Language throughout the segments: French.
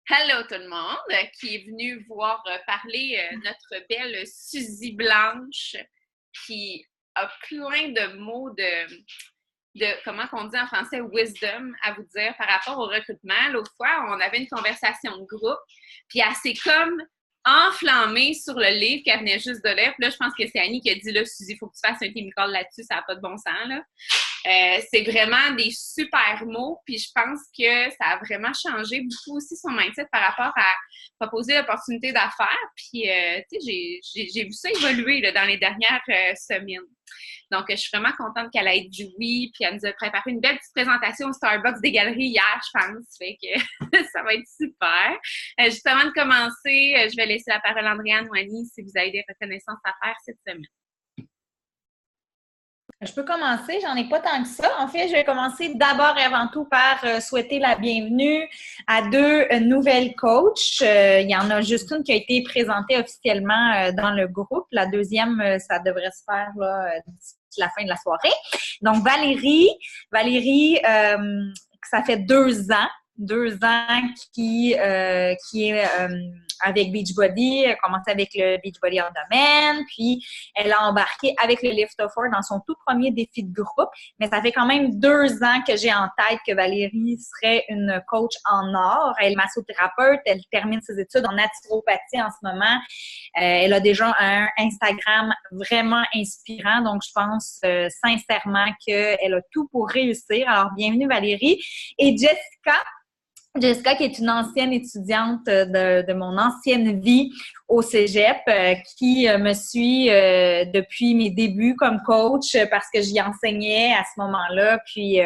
Hello tout le monde qui est venu voir parler notre belle Suzy Blanche qui a plein de mots de comment on dit en français, wisdom à vous dire par rapport au recrutement. L'autre fois, on avait une conversation de groupe, puis elle s'est comme enflammée sur le livre qu'elle venait juste de lire. Puis là, je pense que c'est Annie qui a dit, là, Suzy, il faut que tu fasses un chemical là-dessus, ça n'a pas de bon sens, là. C'est vraiment des super mots, puis je pense que ça a vraiment changé beaucoup aussi son mindset par rapport à proposer l'opportunité d'affaires. Puis, tu sais, j'ai vu ça évoluer là, dans les dernières semaines. Donc, je suis vraiment contente qu'elle ait dit oui, puis elle nous a préparé une belle petite présentation au Starbucks des galeries hier, je pense. Fait que ça va être super. Juste avant de commencer, je vais laisser la parole à Andréane ou Annie si vous avez des reconnaissances à faire cette semaine. Je peux commencer, j'en ai pas tant que ça. En fait, je vais commencer d'abord et avant tout par souhaiter la bienvenue à deux nouvelles coachs. Il y en a juste une qui a été présentée officiellement dans le groupe. La deuxième, ça devrait se faire là, d'ici la fin de la soirée. Donc, Valérie, ça fait 2 ans qui est avec Beachbody. Elle a commencé avec le Beachbody Abdomen, puis elle a embarqué avec le Lift of Four dans son tout premier défi de groupe. Mais ça fait quand même 2 ans que j'ai en tête que Valérie serait une coach en or. Elle est massothérapeute, elle termine ses études en naturopathie en ce moment. Elle a déjà un Instagram vraiment inspirant, donc je pense sincèrement qu'elle a tout pour réussir. Alors, bienvenue Valérie. Et Jessica, qui est une ancienne étudiante de mon ancienne vie au cégep, qui me suit depuis mes débuts comme coach parce que j'y enseignais à ce moment-là. Puis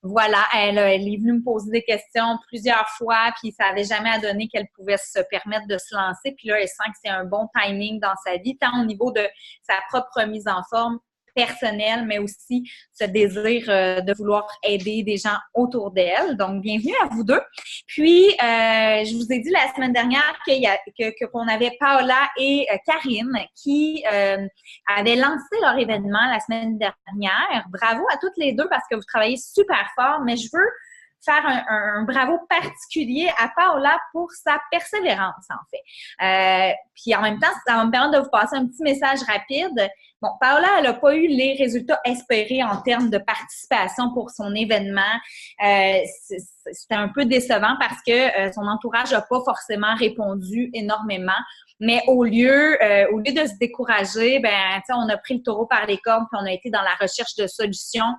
voilà, elle est venue me poser des questions plusieurs fois, puis ça n'avait jamais donné qu'elle pouvait se permettre de se lancer. Puis là, elle sent que c'est un bon timing dans sa vie, tant au niveau de sa propre mise en forme personnel, mais aussi ce désir de vouloir aider des gens autour d'elle. Donc, bienvenue à vous deux. Puis, je vous ai dit la semaine dernière qu'on avait Paola et Karine qui avaient lancé leur événement la semaine dernière. Bravo à toutes les deux parce que vous travaillez super fort, mais je veux faire un bravo particulier à Paola pour sa persévérance, en fait. Puis en même temps, ça va me permettre de vous passer un petit message rapide. Bon, Paola, elle n'a pas eu les résultats espérés en termes de participation pour son événement. C'était un peu décevant parce que son entourage n'a pas forcément répondu énormément. Mais au lieu de se décourager, on a pris le taureau par les cornes puis on a été dans la recherche de solutions.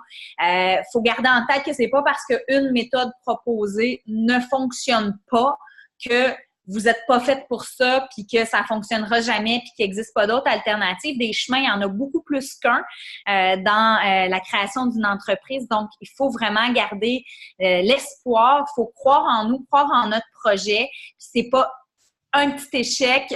Faut garder en tête que c'est pas parce qu'une méthode proposée ne fonctionne pas que vous n'êtes pas faite pour ça, puis que ça fonctionnera jamais, puis qu'il n'existe pas d'autres alternatives. Des chemins, il y en a beaucoup plus qu'un dans la création d'une entreprise. Donc, il faut vraiment garder l'espoir. Il faut croire en nous, croire en notre projet. Puis c'est pas un petit échec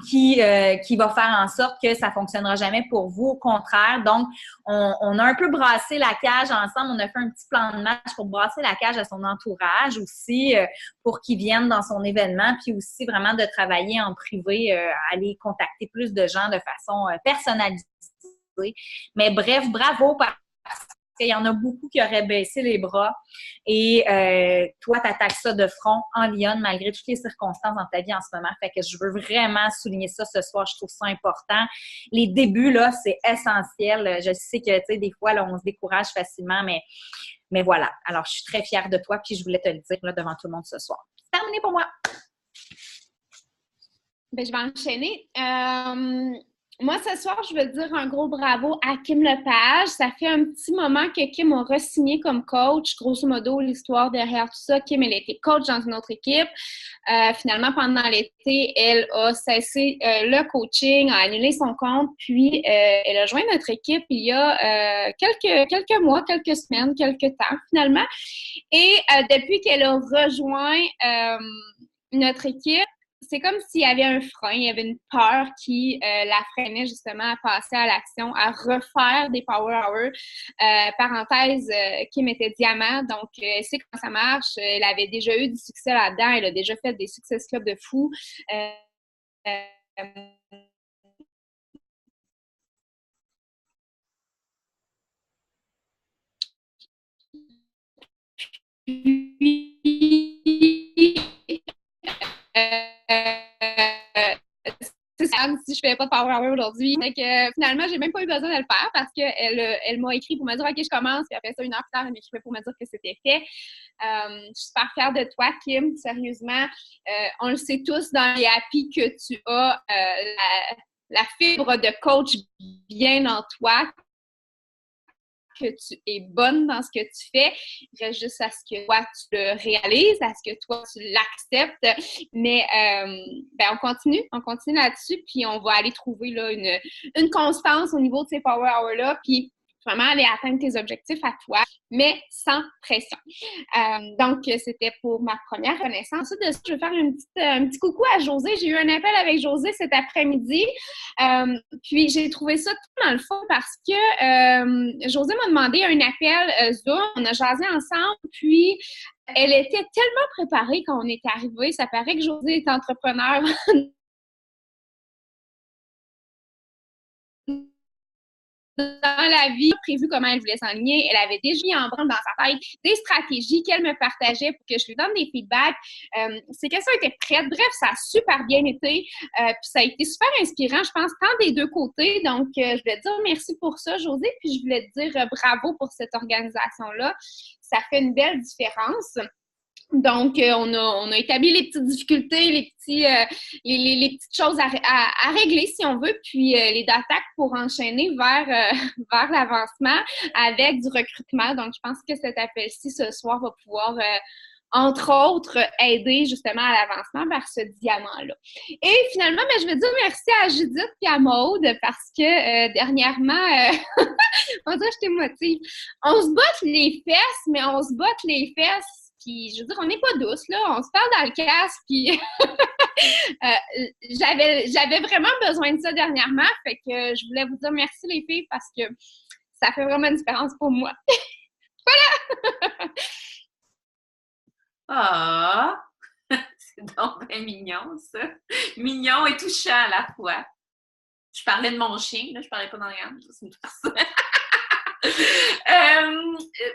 qui va faire en sorte que ça fonctionnera jamais pour vous. Au contraire, donc, on a un peu brassé la cage ensemble. On a fait un petit plan de match pour brasser la cage à son entourage aussi, pour qu'ils viennent dans son événement, puis aussi vraiment de travailler en privé, aller contacter plus de gens de façon personnalisée. Mais bref, bravo parce qu'il y en a beaucoup qui auraient baissé les bras. Et toi, tu attaques ça de front en lionne malgré toutes les circonstances dans ta vie en ce moment. Fait que je veux vraiment souligner ça ce soir. Je trouve ça important. Les débuts, là, c'est essentiel. Je sais que, tu sais, des fois, là, on se décourage facilement, mais voilà. Alors, je suis très fière de toi, puis je voulais te le dire là, devant tout le monde ce soir. C'est terminé pour moi. Ben, je vais enchaîner. Moi, ce soir, je veux dire un gros bravo à Kim Lepage. Ça fait un petit moment que Kim a re-signé comme coach. Grosso modo, l'histoire derrière tout ça, Kim, elle a été coach dans une autre équipe. Finalement, pendant l'été, elle a cessé le coaching, a annulé son compte, puis elle a joint notre équipe il y a quelques mois, quelques semaines, quelques temps, finalement. Et depuis qu'elle a rejoint notre équipe, c'est comme s'il y avait un frein, il y avait une peur qui la freinait justement à passer à l'action, à refaire des Power Hours. Parenthèse, Kim était diamant, donc elle sait comment ça marche. Elle avait déjà eu du succès là-dedans, elle a déjà fait des Success Club de fou. je fais pas de Power Hour aujourd'hui. Fait que finalement, j'ai même pas eu besoin de le faire parce qu'elle m'a écrit pour me dire OK, je commence. Puis après ça, 1 heure plus tard, elle m'écrivait pour me dire que c'était fait. Je suis super fière de toi, Kim. Sérieusement, on le sait tous dans les happy que tu as la fibre de coach bien en toi, que tu es bonne dans ce que tu fais. Il reste juste à ce que toi, tu le réalises, à ce que toi, tu l'acceptes. Mais on continue là-dessus, puis on va aller trouver là, une constance au niveau de ces Power Hours-là, puis vraiment aller atteindre tes objectifs à toi, mais sans pression. Donc, c'était pour ma première renaissance. Ensuite de ça, je vais faire un petit coucou à Josée. J'ai eu un appel avec Josée cet après-midi. Puis, j'ai trouvé ça tout dans le fond parce que Josée m'a demandé un appel Zoom. On a jasé ensemble, puis elle était tellement préparée quand on est arrivé. Ça paraît que Josée est entrepreneur dans la vie, prévu comment elle voulait s'enligner. Elle avait déjà mis en branle dans sa tête des stratégies qu'elle me partageait pour que je lui donne des feedbacks. Ses questions étaient prêtes. Bref, ça a super bien été. Puis ça a été super inspirant, je pense, tant des deux côtés. Donc, je voulais te dire merci pour ça, Josée. Puis je voulais te dire bravo pour cette organisation-là. Ça fait une belle différence. Donc, on a établi les petites difficultés, les petites choses à régler, si on veut, puis les d'attaque pour enchaîner vers l'avancement avec du recrutement. Donc, je pense que cet appel-ci, ce soir, va pouvoir, entre autres, aider justement à l'avancement vers ce diamant-là. Et finalement, je vais dire merci à Judith et à Maude parce que dernièrement, on dirait que je t'émotive. On se botte les fesses, mais on se botte les fesses. Puis, je veux dire, on n'est pas douce, là. On se parle dans le casque, puis j'avais vraiment besoin de ça dernièrement. Fait que je voulais vous dire merci, les filles, parce que ça fait vraiment une différence pour moi. Voilà! Ah! C'est donc bien mignon, ça. Mignon et touchant à la fois. Je parlais de mon chien, là. Je parlais pas d'Ariane. C'est une personne.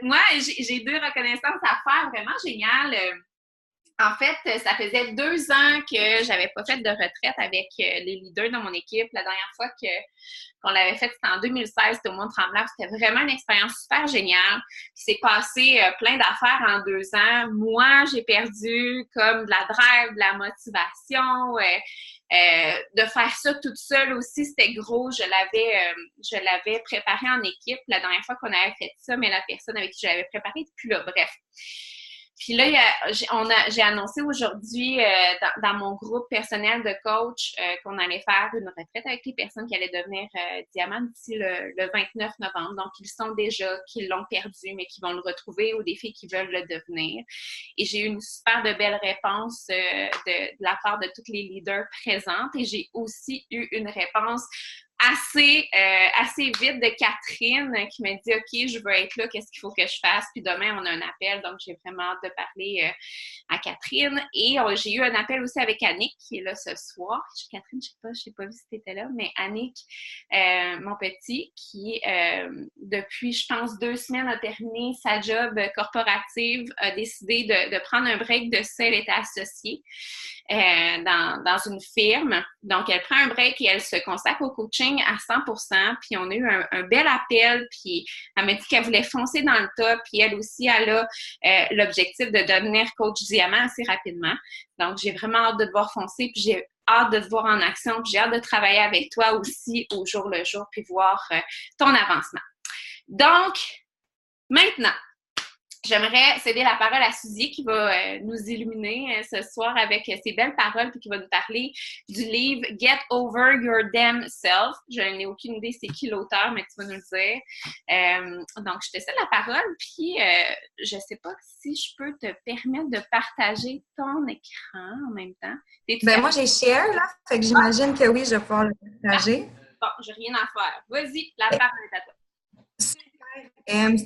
Moi, j'ai 2 reconnaissances à faire vraiment géniales. En fait, ça faisait 2 ans que j'avais pas fait de retraite avec les leaders dans mon équipe. La dernière fois qu'on l'avait fait, c'était en 2016, c'était au Mont-Tremblant. C'était vraiment une expérience super géniale. Il s'est passé plein d'affaires en 2 ans. Moi, j'ai perdu comme de la drive, de la motivation. De faire ça toute seule aussi, c'était gros. Je l'avais préparé en équipe la dernière fois qu'on avait fait ça, mais la personne avec qui je l'avais préparé n'est plus là. Bref. Puis là, j'ai annoncé aujourd'hui dans mon groupe personnel de coach qu'on allait faire une retraite avec les personnes qui allaient devenir diamants d'ici le 29 novembre. Donc, ils sont déjà, qui l'ont perdu, mais qui vont le retrouver, ou des filles qui veulent le devenir. Et j'ai eu une super de belle réponse de la part de toutes les leaders présentes. Et j'ai aussi eu une réponse assez vite de Catherine qui m'a dit « OK, je veux être là, qu'est-ce qu'il faut que je fasse? » Puis demain, on a un appel, donc j'ai vraiment hâte de parler à Catherine. Et j'ai eu un appel aussi avec Annick, qui est là ce soir. Catherine, je sais pas vu si tu étais là, mais Annick, mon petit, qui depuis, je pense, 2 semaines a terminé sa job corporative, a décidé de prendre un break de ça. Elle était associée dans une firme. Donc, elle prend un break et elle se consacre au coaching à 100%. Puis, on a eu un bel appel. Puis, elle m'a dit qu'elle voulait foncer dans le tas. Puis, elle aussi, elle a l'objectif de devenir coach diamant assez rapidement. Donc, j'ai vraiment hâte de te voir foncer. Puis, j'ai hâte de te voir en action. Puis, j'ai hâte de travailler avec toi aussi au jour le jour. Puis, voir ton avancement. Donc, maintenant, j'aimerais céder la parole à Suzy qui va nous illuminer ce soir avec ses belles paroles puis qui va nous parler du livre « Get Over Your Damn Self ». Je n'ai aucune idée c'est qui l'auteur, mais tu vas nous le dire. Donc, je te cède la parole puis je ne sais pas si je peux te permettre de partager ton écran en même temps. Moi, j'ai share, là, fait que j'imagine que oui, je vais pouvoir le partager. Bon, j'ai rien à faire. Vas-y, la parole est à toi. Super.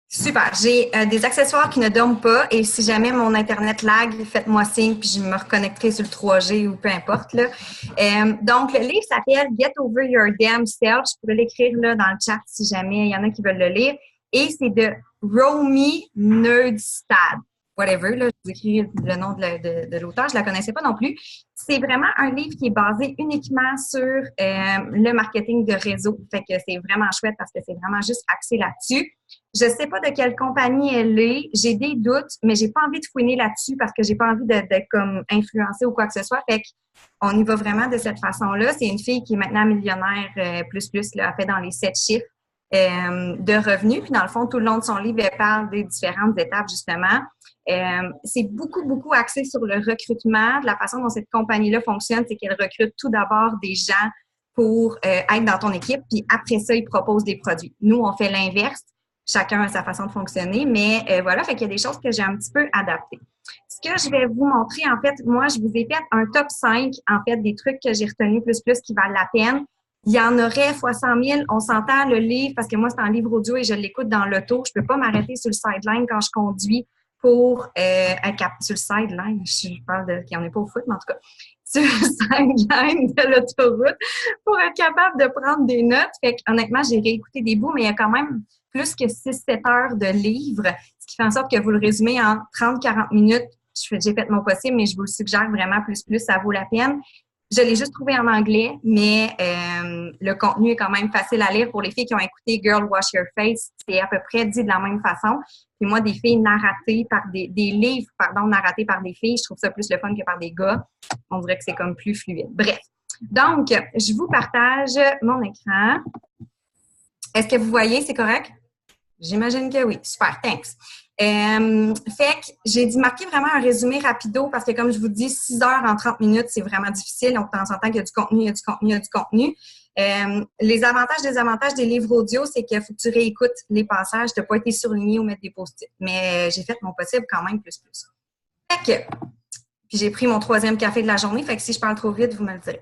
Super. J'ai des accessoires qui ne dorment pas et si jamais mon Internet lag, faites-moi signe puis je me reconnecterai sur le 3G ou peu importe. Là. Donc, le livre s'appelle « Get Over Your Damn Self ». Je pourrais l'écrire là dans le chat si jamais il y en a qui veulent le lire. Et c'est de Romy Nerdstad. whatever, là, je vous écris le nom de l'auteur, je la connaissais pas non plus. C'est vraiment un livre qui est basé uniquement sur le marketing de réseau. Fait que c'est vraiment chouette parce que c'est vraiment juste axé là-dessus. Je sais pas de quelle compagnie elle est, j'ai des doutes, mais j'ai pas envie de fouiner là-dessus parce que j'ai pas envie d'être comme influencée ou quoi que ce soit. Fait qu'on y va vraiment de cette façon-là. C'est une fille qui est maintenant millionnaire plus, là, elle fait dans les 7 chiffres de revenus. Puis dans le fond, tout le long de son livre, elle parle des différentes étapes, justement. C'est beaucoup axé sur le recrutement. De la façon dont cette compagnie-là fonctionne, c'est qu'elle recrute tout d'abord des gens pour être dans ton équipe, puis après ça, ils proposent des produits. Nous, on fait l'inverse. Chacun a sa façon de fonctionner, mais voilà, fait qu'il y a des choses que j'ai un petit peu adaptées. Ce que je vais vous montrer, en fait, moi, je vous ai fait un top 5, en fait, des trucs que j'ai retenus plus qui valent la peine. Il y en aurait fois 100 000. On s'entend le livre, parce que moi, c'est un livre audio et je l'écoute dans l'auto. Je peux pas m'arrêter sur le sideline quand je conduis pour être sur le sideline. Je parle de qu'il n'y en ait pas au foot, mais en tout cas, sur le sideline de l'autoroute pour être capable de prendre des notes. Fait que, honnêtement, j'ai réécouté des bouts, mais il y a quand même plus que 6-7 heures de livre, ce qui fait en sorte que vous le résumez en 30-40 minutes. J'ai fait mon possible, mais je vous le suggère vraiment plus, ça vaut la peine. Je l'ai juste trouvé en anglais, mais le contenu est quand même facile à lire. Pour les filles qui ont écouté Girl Wash Your Face, c'est à peu près dit de la même façon. Puis moi, des filles narratées par des livres, narratés par des filles, je trouve ça plus le fun que par des gars. On dirait que c'est comme plus fluide. Bref. Donc, je vous partage mon écran. Est-ce que vous voyez, c'est correct? J'imagine que oui. Super, thanks. Fait que j'ai dû marquer vraiment un résumé rapido parce que, comme je vous dis, 6 heures en 30 minutes, c'est vraiment difficile. Donc, de temps en temps, il y a du contenu, il y a du contenu, il y a du contenu. Les avantages, désavantages des livres audio, c'est qu'il faut que tu réécoutes les passages. Tu n'as pas été surligné ou mettre des post-it. Mais j'ai fait mon possible quand même plus. Fait que, puis j'ai pris mon 3e café de la journée. Fait que si je parle trop vite, vous me le direz.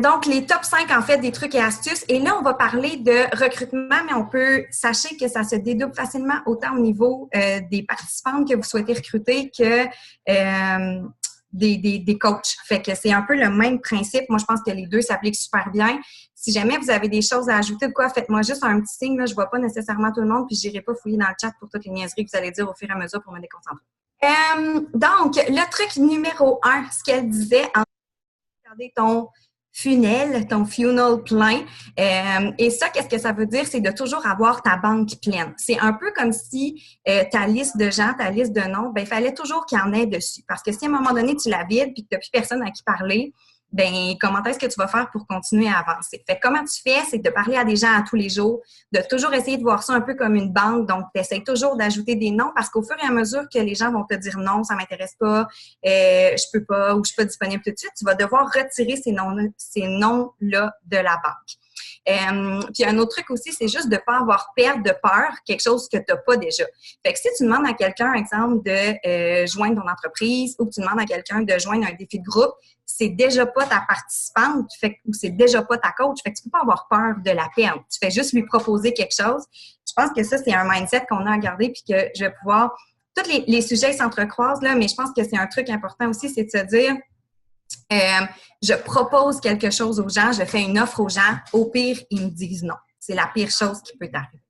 Donc, les top 5, en fait, des trucs et astuces. Et là, on va parler de recrutement, mais sachez que ça se dédouble facilement autant au niveau des participantes que vous souhaitez recruter que des coachs. Fait que c'est un peu le même principe. Moi, je pense que les deux s'appliquent super bien. Si jamais vous avez des choses à ajouter ou quoi, faites-moi juste un petit signe. Là, je ne vois pas nécessairement tout le monde, puis je n'irai pas fouiller dans le chat pour toutes les niaiseries que vous allez dire au fur et à mesure pour me déconcentrer. Donc, le truc numéro 1, ce qu'elle disait, regarder ton funnel, ton funnel plein. Et ça, qu'est-ce que ça veut dire? C'est de toujours avoir ta banque pleine. C'est un peu comme si ta liste de gens, ta liste de noms, ben il fallait toujours qu'il y en ait dessus. Parce que si à un moment donné, tu la vides puis que tu n'as plus personne à qui parler, ben comment est-ce que tu vas faire pour continuer à avancer? Fait que comment tu fais? C'est de parler à des gens à tous les jours, de toujours essayer de voir ça un peu comme une banque. Donc, tu essaies toujours d'ajouter des noms parce qu'au fur et à mesure que les gens vont te dire non, ça m'intéresse pas, je peux pas ou je suis pas disponible tout de suite, tu vas devoir retirer ces noms-là de la banque. Puis un autre truc aussi, c'est juste de ne pas avoir peur quelque chose que tu n'as pas déjà. Fait que si tu demandes à quelqu'un, exemple, de joindre ton entreprise ou que tu demandes à quelqu'un de joindre un défi de groupe, c'est déjà pas ta participante, ou c'est déjà pas ta coach. Fait que tu peux pas avoir peur de la perdre. Tu fais juste lui proposer quelque chose. Je pense que ça, c'est un mindset qu'on a à garder puis que je vais pouvoir... Tous les sujets s'entrecroisent, là, mais je pense que c'est un truc important aussi, c'est de se dire... je propose quelque chose aux gens, je fais une offre aux gens. Au pire, ils me disent non. C'est la pire chose qui peut t'arriver.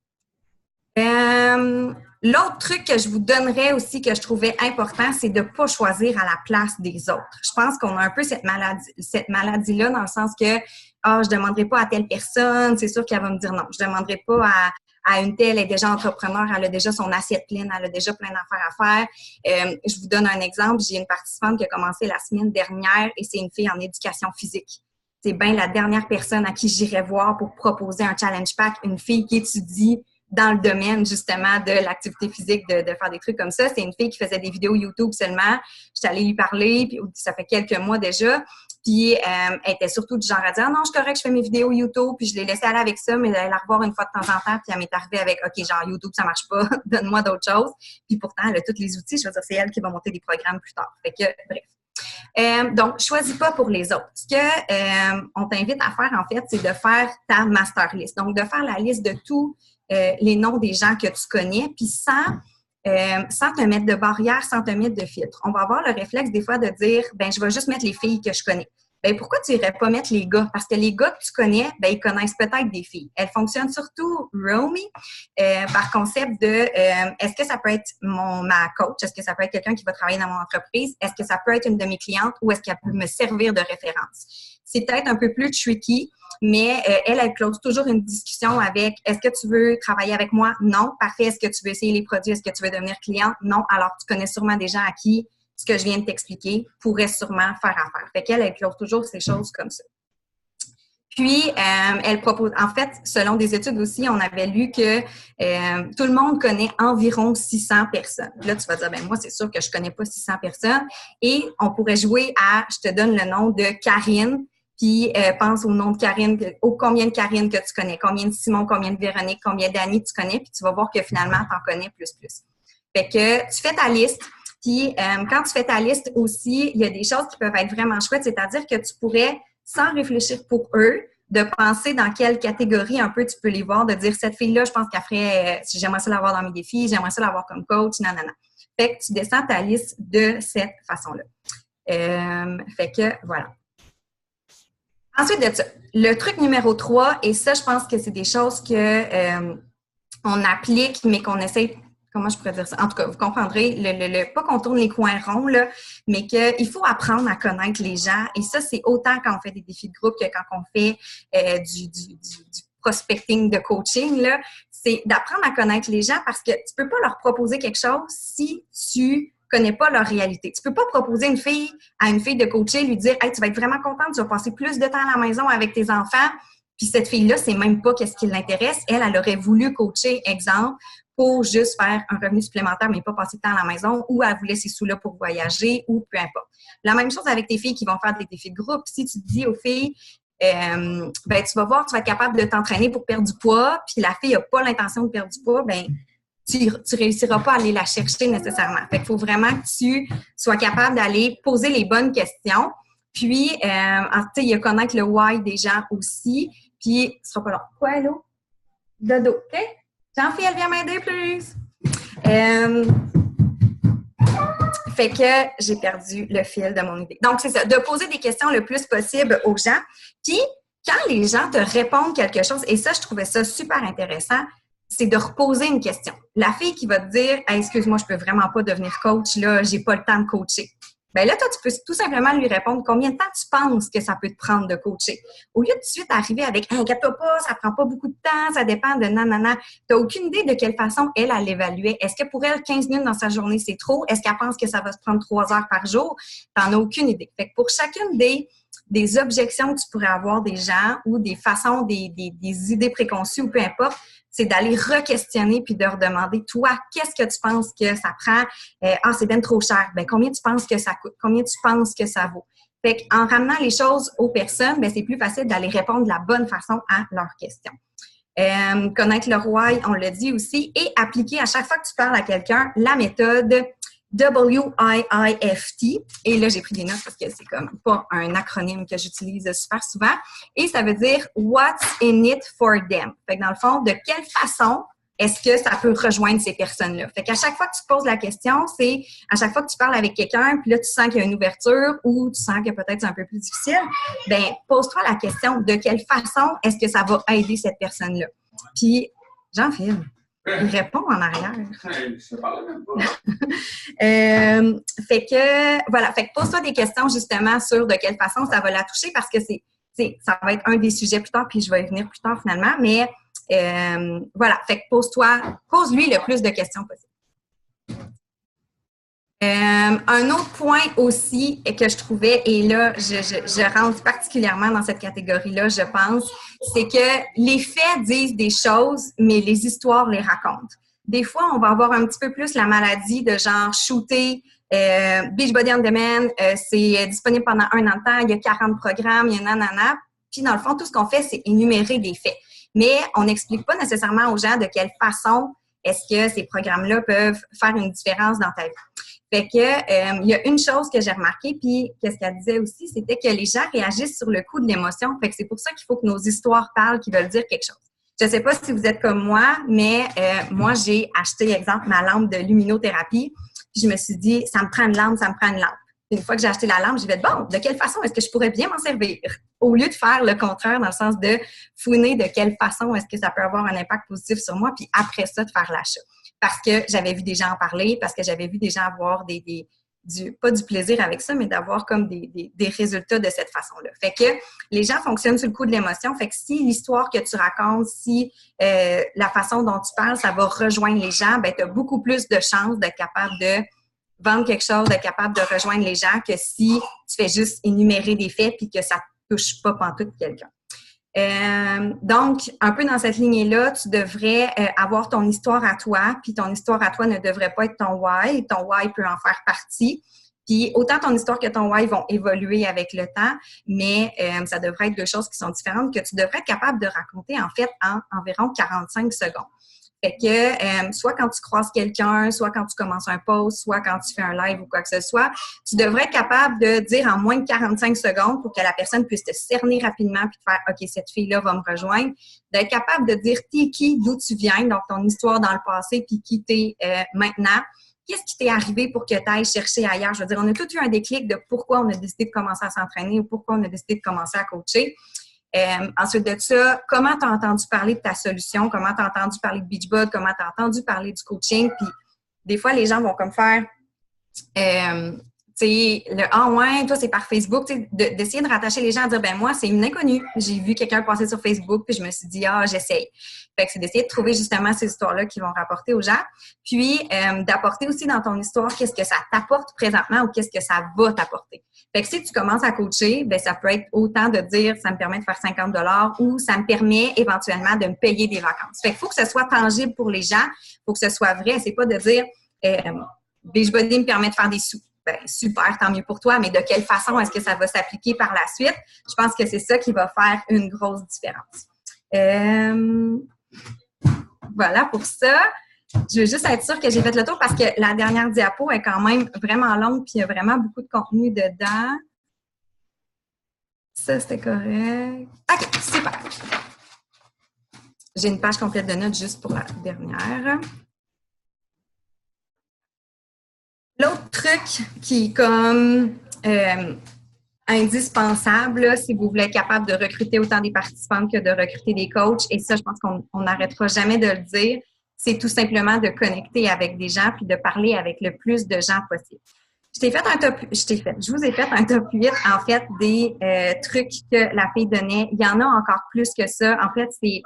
L'autre truc que je vous donnerais aussi, que je trouvais important, c'est de ne pas choisir à la place des autres. Je pense qu'on a un peu cette maladie-là dans le sens que je ne demanderai pas à telle personne, c'est sûr qu'elle va me dire non. Je ne demanderai pas à une telle, elle est déjà entrepreneur, elle a déjà son assiette pleine, elle a déjà plein d'affaires à faire. Je vous donne un exemple. J'ai une participante qui a commencé la semaine dernière et c'est une fille en éducation physique. C'est bien la dernière personne à qui j'irais voir pour proposer un challenge pack, une fille qui étudie dans le domaine, justement, de l'activité physique, de faire des trucs comme ça. C'est une fille qui faisait des vidéos YouTube seulement. J'étais allée lui parler, puis ça fait quelques mois déjà. Puis, elle était surtout du genre à dire « Non, je suis correcte, je fais mes vidéos YouTube. » Puis, je l'ai laissée aller avec ça, mais elle la revoir une fois de temps en temps. Puis, elle m'est arrivée avec « OK, genre YouTube, ça marche pas. Donne-moi d'autres choses. » Puis, pourtant, elle a tous les outils. Je veux dire, c'est elle qui va monter des programmes plus tard. Fait que, bref. Donc, choisis pas pour les autres. Ce que on t'invite à faire, en fait, c'est de faire ta master list. Donc, de faire la liste de tous les noms des gens que tu connais, puis sans te mettre de barrière, sans te mettre de filtre. On va avoir le réflexe des fois de dire, ben je vais juste mettre les filles que je connais. ben pourquoi tu irais pas mettre les gars? Parce que les gars que tu connais, ben ils connaissent peut-être des filles. Elles fonctionnent surtout, Romy, par concept de est-ce que ça peut être ma coach? Est-ce que ça peut être quelqu'un qui va travailler dans mon entreprise? Est-ce que ça peut être une de mes clientes ou est-ce qu'elle peut me servir de référence? C'est peut-être un peu plus tricky, mais elle close toujours une discussion avec est-ce que tu veux travailler avec moi? Non. Parfait. Est-ce que tu veux essayer les produits? Est-ce que tu veux devenir cliente? Non. Alors, tu connais sûrement des gens à qui ce que je viens de t'expliquer pourrait sûrement faire affaire. Fait qu'elle, elle close toujours ces choses comme ça. Puis, elle propose, en fait, selon des études aussi, on avait lu que tout le monde connaît environ 600 personnes. Là, tu vas dire, ben moi, c'est sûr que je connais pas 600 personnes. Et on pourrait jouer à, je te donne le nom de Karine, puis pense au nom de Karine, combien de Karine que tu connais, combien de Simon, combien de Véronique, combien d'Annie tu connais, puis tu vas voir que finalement, tu en connais plus. Fait que tu fais ta liste. Puis, quand tu fais ta liste aussi, il y a des choses qui peuvent être vraiment chouettes, c'est-à-dire que tu pourrais, sans réfléchir pour eux, de penser dans quelle catégorie un peu tu peux les voir, de dire, cette fille-là, je pense qu'elle ferait, j'aimerais ça l'avoir dans mes défis, j'aimerais ça l'avoir comme coach, nanana. Fait que tu descends ta liste de cette façon-là. Fait que, voilà. Ensuite de ça, le truc numéro 3, et ça, je pense que c'est des choses que on applique, mais qu'on essaie. Comment je pourrais dire ça? En tout cas, vous comprendrez, pas qu'on tourne les coins ronds, là, mais qu'il faut apprendre à connaître les gens. Et ça, c'est autant quand on fait des défis de groupe que quand on fait du prospecting de coaching, là. C'est d'apprendre à connaître les gens parce que tu peux pas leur proposer quelque chose si tu connais pas leur réalité. Tu peux pas proposer à une fille de coacher, lui dire « Hey, tu vas être vraiment contente, tu vas passer plus de temps à la maison avec tes enfants. » Puis cette fille-là, c'est même pas qu'est-ce qui l'intéresse. Elle aurait voulu coacher, exemple, pour juste faire un revenu supplémentaire, mais pas passer de temps à la maison, ou elle voulait ces sous-là pour voyager, ou peu importe. La même chose avec tes filles qui vont faire des défis de groupe. Si tu dis aux filles, ben tu vas voir, tu vas être capable de t'entraîner pour perdre du poids, puis la fille n'a pas l'intention de perdre du poids, ben tu réussiras pas à aller la chercher nécessairement. Fait qu'il faut vraiment que tu sois capable d'aller poser les bonnes questions. Puis, tu sais, il y a connaître le why des gens aussi. Puis, ce sera pas long. Quoi, allô? Dodo, OK? Jean-Phil, viens m'aider, plus. Fait que j'ai perdu le fil de mon idée. Donc, c'est ça, de poser des questions le plus possible aux gens. Puis, quand les gens te répondent quelque chose, et ça, je trouvais ça super intéressant, c'est de reposer une question. La fille qui va te dire hey, « Excuse-moi, je peux vraiment pas devenir coach, là, j'ai pas le temps de coacher. » Bien là, toi, tu peux tout simplement lui répondre combien de temps tu penses que ça peut te prendre de coacher. Au lieu de tout de suite arriver avec inquiète-toi pas, ça prend pas beaucoup de temps, ça dépend de nanana. Tu n'as aucune idée de quelle façon elle l'évaluait. Est-ce que pour elle, 15 minutes dans sa journée, c'est trop? Est-ce qu'elle pense que ça va se prendre 3 heures par jour? Tu n'en as aucune idée. Fait que pour chacune des objections que tu pourrais avoir des gens ou des façons, des idées préconçues ou peu importe, c'est d'aller re-questionner puis de redemander, toi, qu'est-ce que tu penses que ça prend? C'est bien trop cher. Ben combien tu penses que ça coûte? Combien tu penses que ça vaut? Fait qu'en ramenant les choses aux personnes, ben c'est plus facile d'aller répondre de la bonne façon à leurs questions. Connaître le why, on l'a dit aussi, et appliquer à chaque fois que tu parles à quelqu'un la méthode WIIFT. Et là, j'ai pris des notes parce que c'est comme pas un acronyme que j'utilise super souvent. Et ça veut dire « What's in it for them ». Fait que dans le fond, de quelle façon est-ce que ça peut rejoindre ces personnes-là? Fait qu'à chaque fois que tu poses la question, c'est à chaque fois que tu parles avec quelqu'un, puis là, tu sens qu'il y a une ouverture ou tu sens que peut-être c'est un peu plus difficile, bien, pose-toi la question de quelle façon est-ce que ça va aider cette personne-là? Puis, Jean-Phil, il répond en arrière. Je ne parlais même pas. Fait que, voilà, fait que pose-toi des questions justement sur de quelle façon ça va la toucher parce que ça va être un des sujets plus tard, puis je vais y venir plus tard finalement, mais voilà, fait que pose-lui le plus de questions possible. Un autre point aussi que je trouvais, et là, je rentre particulièrement dans cette catégorie-là, je pense, c'est que les faits disent des choses, mais les histoires les racontent. Des fois, on va avoir un petit peu plus la maladie de genre shooter, Beachbody on Demand, c'est disponible pendant 1 an de temps, il y a 40 programmes, il y a nanana. Puis dans le fond, tout ce qu'on fait, c'est énumérer des faits. Mais on n'explique pas nécessairement aux gens de quelle façon est-ce que ces programmes-là peuvent faire une différence dans ta vie. Fait que il y a une chose que j'ai remarqué, puis qu'est-ce qu'elle disait aussi, c'était que les gens réagissent sur le coup de l'émotion. Fait que c'est pour ça qu'il faut que nos histoires parlent, qu'ils veulent dire quelque chose. Je ne sais pas si vous êtes comme moi, mais moi, j'ai acheté, exemple, ma lampe de luminothérapie. Puis je me suis dit, ça me prend une lampe, ça me prend une lampe. Une fois que j'ai acheté la lampe, j'ai fait, bon, de quelle façon est-ce que je pourrais bien m'en servir? Au lieu de faire le contraire, dans le sens de fouiner de quelle façon est-ce que ça peut avoir un impact positif sur moi, puis après ça, de faire l'achat. Parce que j'avais vu des gens en parler, parce que j'avais vu des gens avoir pas du plaisir avec ça, mais d'avoir comme des résultats de cette façon-là. Fait que les gens fonctionnent sous le coup de l'émotion. Fait que si l'histoire que tu racontes, si la façon dont tu parles, ça va rejoindre les gens, ben tu as beaucoup plus de chances d'être capable de vendre quelque chose, d'être capable de rejoindre les gens que si tu fais juste énumérer des faits puis que ça ne touche pas pantoute quelqu'un. Donc, un peu dans cette lignée-là, tu devrais avoir ton histoire à toi, puis ton histoire à toi ne devrait pas être ton why. Ton why peut en faire partie. Puis autant ton histoire que ton why vont évoluer avec le temps, mais ça devrait être deux choses qui sont différentes que tu devrais être capable de raconter en fait en environ 45 secondes. Fait que soit quand tu croises quelqu'un, soit quand tu commences un post, soit quand tu fais un live ou quoi que ce soit, tu devrais être capable de dire en moins de 45 secondes pour que la personne puisse te cerner rapidement puis te faire « OK, cette fille-là va me rejoindre », d'être capable de dire t'es qui, d'où tu viens, donc ton histoire dans le passé puis qui t'es maintenant. Qu'est-ce qui t'est arrivé pour que tu ailles chercher ailleurs? Je veux dire, on a tous eu un déclic de pourquoi on a décidé de commencer à s'entraîner ou pourquoi on a décidé de commencer à coacher. Ensuite de ça, comment tu as entendu parler de ta solution, comment tu as entendu parler de Beachbody, comment tu as entendu parler du coaching, puis des fois, les gens vont comme faire, tu sais, ah ouais, toi, c'est par Facebook, tu sais, d'essayer de rattacher les gens à dire, ben moi, c'est une inconnue. J'ai vu quelqu'un passer sur Facebook, puis je me suis dit, ah, j'essaye. Fait que c'est d'essayer de trouver justement ces histoires-là qui vont rapporter aux gens. Puis, d'apporter aussi dans ton histoire qu'est-ce que ça t'apporte présentement ou qu'est-ce que ça va t'apporter. Fait que si tu commences à coacher, ben ça peut être autant de dire ça me permet de faire 50 $ ou ça me permet éventuellement de me payer des vacances. Fait qu'il faut que ce soit tangible pour les gens, il faut que ce soit vrai. C'est pas de dire Beachbody me permet de faire des sous. Ben, super, tant mieux pour toi, mais de quelle façon est-ce que ça va s'appliquer par la suite? Je pense que c'est ça qui va faire une grosse différence. Voilà pour ça. Je veux juste être sûre que j'ai fait le tour parce que la dernière diapo est quand même vraiment longue puis il y a vraiment beaucoup de contenu dedans. Ça, c'était correct. OK, super. J'ai une page complète de notes juste pour la dernière. L'autre truc qui est comme indispensable, là, si vous voulez être capable de recruter autant des participantes que de recruter des coachs, et ça, je pense qu'on n'arrêtera jamais de le dire, c'est tout simplement de connecter avec des gens puis de parler avec le plus de gens possible. Je vous ai fait un top 8, en fait, des trucs que la fille donnait. Il y en a encore plus que ça. En fait, il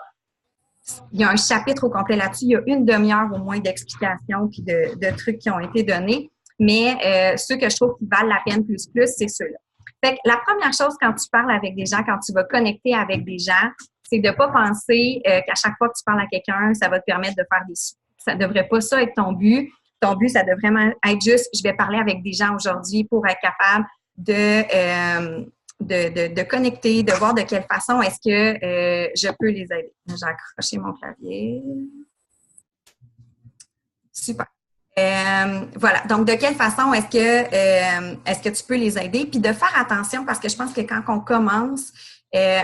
y a un chapitre au complet là-dessus. Il y a une demi-heure au moins d'explications puis de trucs qui ont été donnés. Mais ceux que je trouve qui valent la peine plus, c'est ceux-là. Fait que la première chose quand tu parles avec des gens, quand tu vas connecter avec des gens, c'est de ne pas penser qu'à chaque fois que tu parles à quelqu'un, ça va te permettre de faire des sous. Ça ne devrait pas ça être ton but. Ton but, ça devrait vraiment être juste, je vais parler avec des gens aujourd'hui pour être capable de connecter, de voir de quelle façon est-ce que je peux les aider. J'ai accroché mon clavier. Super. Voilà. Donc, de quelle façon est-ce que tu peux les aider? Puis de faire attention parce que je pense que quand on commence,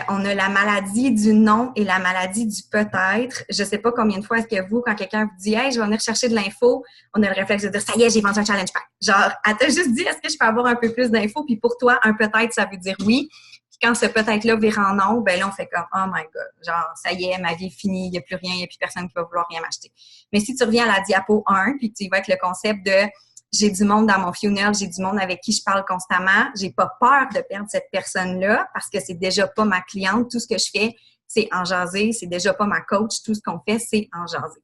on a la maladie du non et la maladie du peut-être. Je ne sais pas combien de fois est-ce que vous, quand quelqu'un vous dit « Hey, je vais venir chercher de l'info », on a le réflexe de dire « Ça y est, j'ai vendu un challenge pack ». Genre, elle t'a juste dit « Est-ce que je peux avoir un peu plus d'infos? » Puis pour toi, un peut-être, ça veut dire oui. Puis quand ce peut-être-là vire en non, ben là, on fait comme « Oh my God », genre « Ça y est, ma vie est finie, il n'y a plus rien, il n'y a plus personne qui va vouloir rien m'acheter ». Mais si tu reviens à la diapo 1, puis tu y vas avec le concept de j'ai du monde dans mon funnel, j'ai du monde avec qui je parle constamment. J'ai pas peur de perdre cette personne-là parce que c'est déjà pas ma cliente. Tout ce que je fais, c'est en jaser. C'est déjà pas ma coach. Tout ce qu'on fait, c'est en jaser.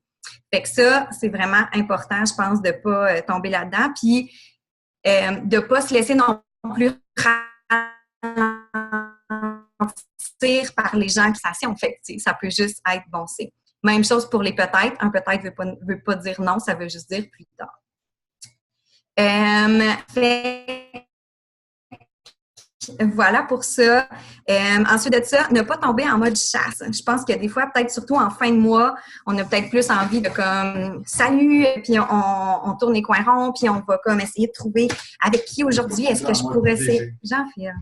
Fait que ça, c'est vraiment important, je pense, de pas tomber là-dedans. Puis, de pas se laisser non plus ralentir par les gens qui s'assient. Fait que, ça peut juste être bon signe. Même chose pour les peut-être. Un peut-être veut pas dire non, ça veut juste dire plus tard. Voilà pour ça. Ensuite de ça, ne pas tomber en mode chasse. Je pense que des fois, peut-être surtout en fin de mois, on a peut-être plus envie de comme « Salut! » puis on tourne les coins ronds, puis on va comme essayer de trouver avec qui aujourd'hui est-ce que je pourrais essayer... Jean-Phil.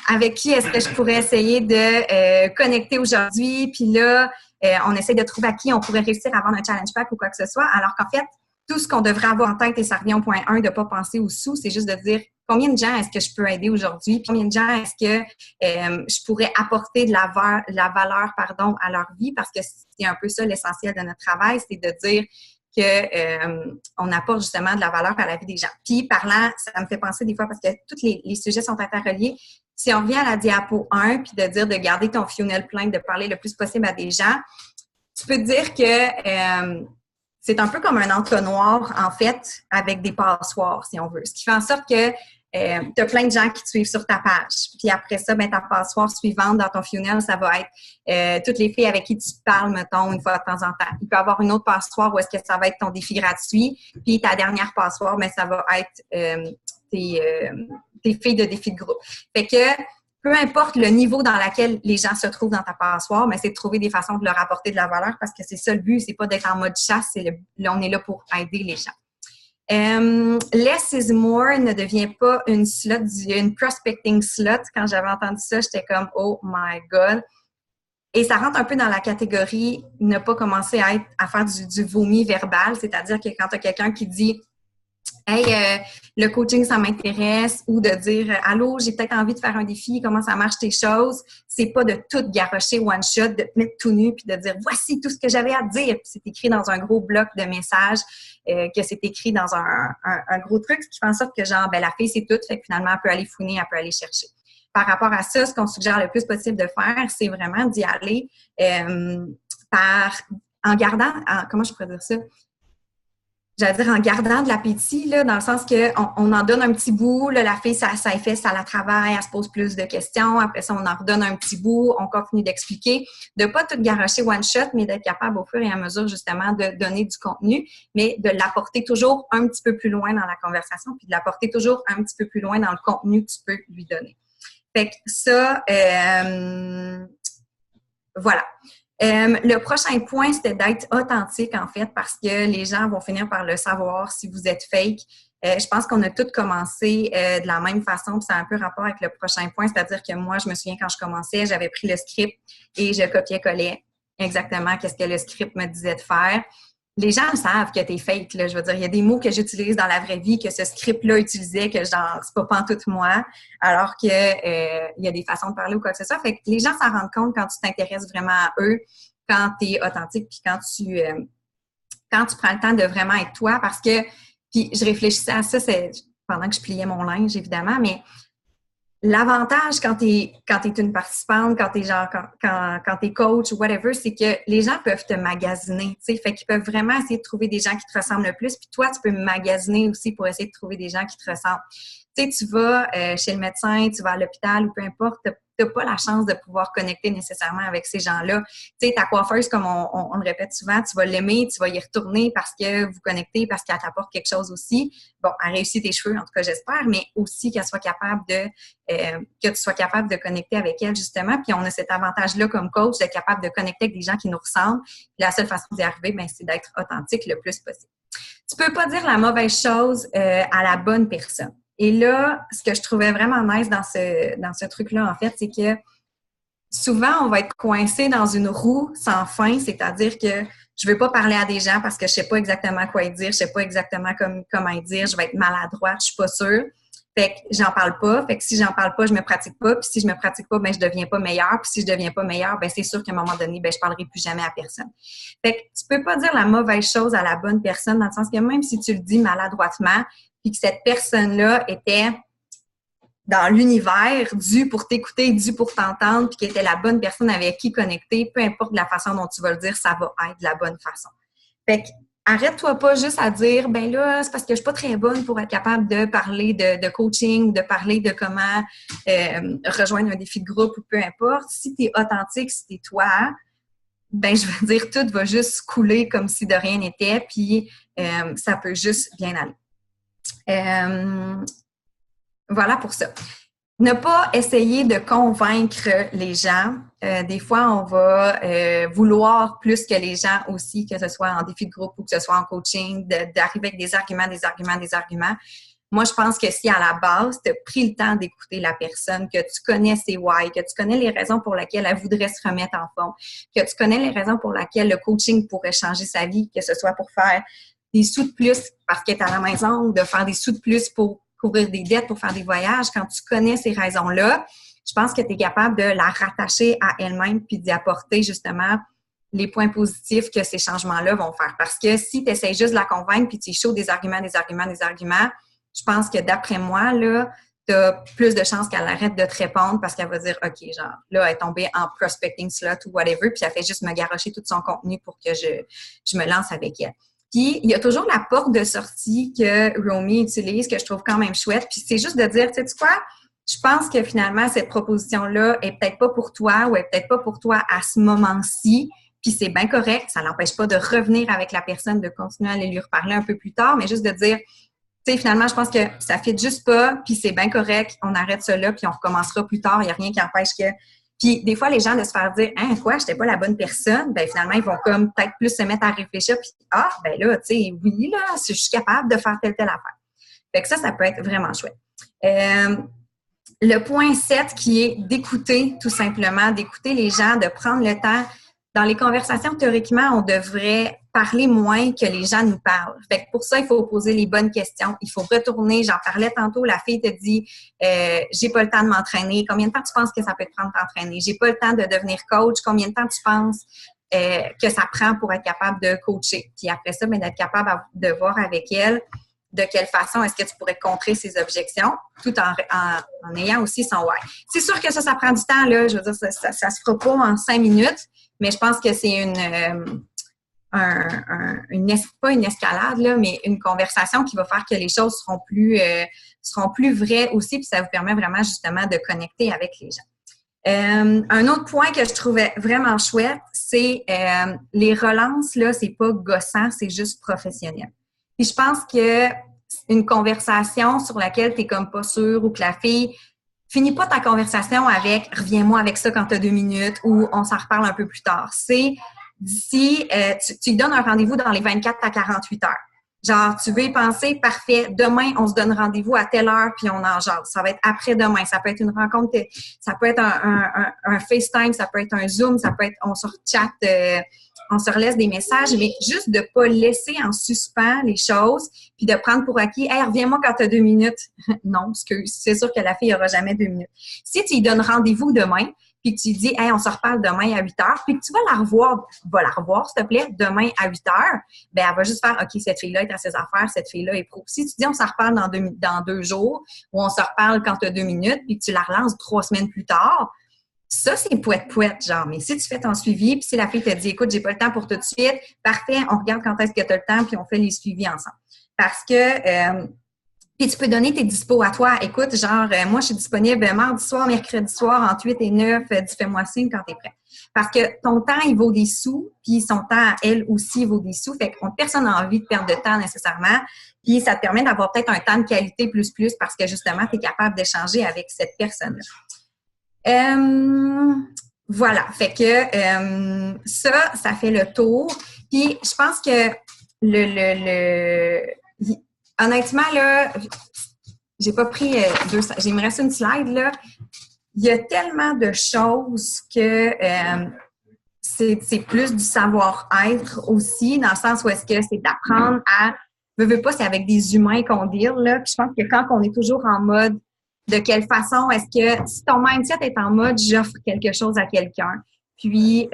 Avec qui est-ce que je pourrais essayer de connecter aujourd'hui? Puis là, on essaie de trouver à qui on pourrait réussir à vendre un challenge pack ou quoi que ce soit. Alors qu'en fait, tout ce qu'on devrait avoir en tête, et ça revient au point 1 de ne pas penser aux sous, c'est juste de dire combien de gens est-ce que je peux aider aujourd'hui, combien de gens est-ce que je pourrais apporter de la valeur à leur vie, parce que c'est un peu ça l'essentiel de notre travail, c'est de dire que on apporte justement de la valeur à la vie des gens. Puis parlant, ça me fait penser des fois, parce que tous les sujets sont interreliés, si on revient à la diapo 1, puis de dire de garder ton funnel plein, de parler le plus possible à des gens, tu peux te dire que c'est un peu comme un entonnoir, en fait, avec des passoires, si on veut. Ce qui fait en sorte que tu as plein de gens qui te suivent sur ta page. Puis après ça, ta passoire suivante dans ton funnel, ça va être toutes les filles avec qui tu parles, mettons, une fois de temps en temps. Il peut y avoir une autre passoire où est-ce que ça va être ton défi gratuit. Puis ta dernière passoire, ça va être tes filles de défi de groupe. Fait que peu importe le niveau dans lequel les gens se trouvent dans ta passoire, c'est de trouver des façons de leur apporter de la valeur, parce que c'est ça le but, c'est pas d'être en mode chasse, on est là pour aider les gens. Less is more ne devient pas une prospecting slot. Quand j'avais entendu ça, j'étais comme « Oh my God ». Et ça rentre un peu dans la catégorie ne pas commencer à faire du vomi verbal, c'est-à-dire que quand tu as quelqu'un qui dit « Hey, le coaching, ça m'intéresse » ou de dire « Allô, j'ai peut-être envie de faire un défi, comment ça marche tes choses », c'est pas de tout garrocher one shot, de te mettre tout nu puis de dire « Voici tout ce que j'avais à te dire ». Puis c'est écrit dans un gros bloc de messages, que c'est écrit dans un gros truc, ce qui fait en sorte que genre, la fille, c'est tout, fait que finalement, elle peut aller fouiner, elle peut aller chercher. Par rapport à ça, ce qu'on suggère le plus possible de faire, c'est vraiment d'y aller en gardant, comment je pourrais dire ça? J'allais dire en gardant de l'appétit, là, dans le sens qu'on en donne un petit bout, là, la fille, ça fait, ça la travaille, elle se pose plus de questions, après ça, on en redonne un petit bout, on continue d'expliquer, de pas tout garocher one shot, mais d'être capable au fur et à mesure, justement, de donner du contenu, mais de l'apporter toujours un petit peu plus loin dans la conversation, puis de l'apporter toujours un petit peu plus loin dans le contenu que tu peux lui donner. Fait que ça, voilà. Le prochain point, c'était d'être authentique, en fait, parce que les gens vont finir par le savoir si vous êtes fake. Je pense qu'on a tous commencé de la même façon, puis ça a un peu rapport avec le prochain point, c'est-à-dire que moi, je me souviens quand je commençais, j'avais pris le script et je copiais-collais exactement qu'est-ce que le script me disait de faire. Les gens le savent que t'es fake, là. Je veux dire, il y a des mots que j'utilise dans la vraie vie que ce script-là utilisait, que genre, c'est pas pantoute moi, alors que il y a des façons de parler ou quoi que ce soit. Fait que les gens s'en rendent compte quand tu t'intéresses vraiment à eux, quand t'es authentique, puis quand tu prends le temps de vraiment être toi, parce que, puis je réfléchissais à ça, c'est pendant que je pliais mon linge, évidemment, mais l'avantage quand t'es une participante, quand t'es coach ou whatever, c'est que les gens peuvent te magasiner, tu sais, fait qu'ils peuvent vraiment essayer de trouver des gens qui te ressemblent le plus, puis toi, tu peux magasiner aussi pour essayer de trouver des gens qui te ressemblent. Tu sais, tu vas chez le médecin, tu vas à l'hôpital ou peu importe, t'as pas la chance de pouvoir connecter nécessairement avec ces gens-là. Tu sais, ta coiffeuse, comme on le répète souvent, tu vas l'aimer, tu vas y retourner parce que vous connectez, parce qu'elle t'apporte quelque chose aussi. Bon, elle réussit tes cheveux, en tout cas, j'espère, mais aussi qu'elle soit capable que tu sois capable de connecter avec elle, justement. Puis on a cet avantage-là comme coach, d'être capable de connecter avec des gens qui nous ressemblent. Puis la seule façon d'y arriver, c'est d'être authentique le plus possible. Tu peux pas dire la mauvaise chose à la bonne personne. Et là, ce que je trouvais vraiment nice dans ce truc-là, en fait, c'est que souvent, on va être coincé dans une roue sans fin, c'est-à-dire que je veux pas parler à des gens parce que je sais pas exactement quoi dire, je sais pas exactement comment dire, je vais être maladroite, je suis pas sûre. Fait que j'en parle pas. Fait que si j'en parle pas, je me pratique pas. Puis si je me pratique pas, je deviens pas meilleure. Puis si je deviens pas meilleure, c'est sûr qu'à un moment donné, je parlerai plus jamais à personne. Fait que tu peux pas dire la mauvaise chose à la bonne personne, dans le sens que même si tu le dis maladroitement, puis que cette personne-là était dans l'univers, due pour t'écouter, due pour t'entendre, puis qui était la bonne personne avec qui connecter, peu importe la façon dont tu vas le dire, ça va être de la bonne façon. Fait que arrête-toi pas juste à dire, là, c'est parce que je suis pas très bonne pour être capable de parler de coaching, de parler de comment rejoindre un défi de groupe ou peu importe. Si tu es authentique, si tu es toi, je veux dire, tout va juste couler comme si de rien n'était, puis ça peut juste bien aller. Voilà pour ça. Ne pas essayer de convaincre les gens. Des fois, on va vouloir plus que les gens aussi, que ce soit en défi de groupe ou que ce soit en coaching, d'arriver avec des arguments. Moi, je pense que si à la base, tu as pris le temps d'écouter la personne, que tu connais ses why, que tu connais les raisons pour lesquelles elle voudrait se remettre en forme, que tu connais les raisons pour lesquelles le coaching pourrait changer sa vie, que ce soit pour faire des sous de plus parce que tu es à la maison ou de faire des sous de plus pour couvrir des dettes, pour faire des voyages, quand tu connais ces raisons-là, je pense que tu es capable de la rattacher à elle-même puis d'y apporter justement les points positifs que ces changements-là vont faire. Parce que si tu essaies juste de la convaincre puis tu es chaud des arguments, je pense que d'après moi, là, tu as plus de chances qu'elle arrête de te répondre parce qu'elle va dire, OK, genre, là, elle est tombée en prospecting slot ou whatever, puis elle fait juste me garrocher tout son contenu pour que je me lance avec elle. Puis, il y a toujours la porte de sortie que Romy utilise, que je trouve quand même chouette. Puis, c'est juste de dire, tu sais quoi, je pense que finalement, cette proposition-là est peut-être pas pour toi ou est peut-être pas pour toi à ce moment-ci. Puis, c'est bien correct. Ça n'empêche pas de revenir avec la personne, de continuer à aller lui reparler un peu plus tard, mais juste de dire, tu sais, finalement, je pense que ça fit juste pas, puis c'est bien correct, on arrête ça là, puis on recommencera plus tard, il n'y a rien qui empêche que... Puis des fois, les gens de se faire dire « Hein, quoi, j'étais pas la bonne personne », ben finalement, ils vont comme peut-être plus se mettre à réfléchir, puis « Ah, ben là, tu sais, oui, là, je suis capable de faire telle affaire ». Fait que ça peut être vraiment chouette. Le point 7 qui est d'écouter, tout simplement, d'écouter les gens, de prendre le temps. Dans les conversations, théoriquement, on devrait parler moins que les gens nous parlent. Fait que pour ça, il faut poser les bonnes questions. Il faut retourner. J'en parlais tantôt, la fille te dit j'ai pas le temps de m'entraîner. Combien de temps tu penses que ça peut te prendre d'entraîner? J'ai pas le temps de devenir coach. Combien de temps tu penses que ça prend pour être capable de coacher? Puis après ça, bien, d'être capable de voir avec elle de quelle façon est-ce que tu pourrais contrer ses objections, tout en ayant aussi son why. C'est sûr que ça prend du temps, là. Je veux dire, ça se fera pas en 5 minutes, mais je pense que c'est pas une escalade, là, mais une conversation qui va faire que les choses seront plus vraies aussi, puis ça vous permet vraiment justement de connecter avec les gens. Un autre point que je trouvais vraiment chouette, c'est les relances, là, c'est pas gossant, c'est juste professionnel. Puis je pense que une conversation sur laquelle tu n'es comme pas sûr ou que la fille finis pas ta conversation avec « reviens-moi avec ça quand tu as 2 minutes » ou « on s'en reparle un peu plus tard ». C'est d'ici, tu lui donnes un rendez-vous dans les 24 à 48 heures. Genre, tu veux y penser, parfait, demain, on se donne rendez-vous à telle heure puis on en jase. Ça va être après-demain, ça peut être une rencontre, ça peut être un FaceTime, ça peut être un Zoom, ça peut être, on se chatte, on se relaisse des messages, mais juste de pas laisser en suspens les choses, puis de prendre pour acquis, « Hey, reviens-moi quand tu as 2 minutes. » Non, excuse, c'est sûr que la fille n'aura jamais 2 minutes. Si tu lui donnes rendez-vous demain, puis que tu lui dis « Hey, on se reparle demain à 8 heures », puis que tu vas la revoir, s'il te plaît, demain à 8 heures, ben elle va juste faire « OK, cette fille-là est à ses affaires, cette fille-là est pro. » Si tu dis « On se reparle dans 2 jours » ou « On se reparle quand tu as 2 minutes », puis que tu la relances 3 semaines plus tard, ça, c'est poète, genre. Mais si tu fais ton suivi, puis si la fille te dit « Écoute, j'ai pas le temps pour tout de suite », parfait, on regarde quand est-ce que tu as le temps, puis on fait les suivis ensemble. Parce que, puis tu peux donner tes dispos à toi. Écoute, genre, moi, je suis disponible mardi soir, mercredi soir, entre 8 et 9, dis fais-moi signe quand t'es prêt. Parce que ton temps, il vaut des sous, puis son temps, elle aussi, vaut des sous. Fait que personne n'a envie de perdre de temps nécessairement. Puis ça te permet d'avoir peut-être un temps de qualité plus parce que justement, tu es capable d'échanger avec cette personne-là. Voilà, fait que ça fait le tour. Puis je pense que honnêtement, là, j'ai pas pris il me reste une slide, là. Il y a tellement de choses que c'est plus du savoir-être aussi, dans le sens où est-ce que c'est d'apprendre à... veux pas, c'est avec des humains qu'on deal, là. Puis je pense que quand on est toujours en mode de quelle façon est-ce que, si ton mindset est en mode j'offre quelque chose à quelqu'un, puis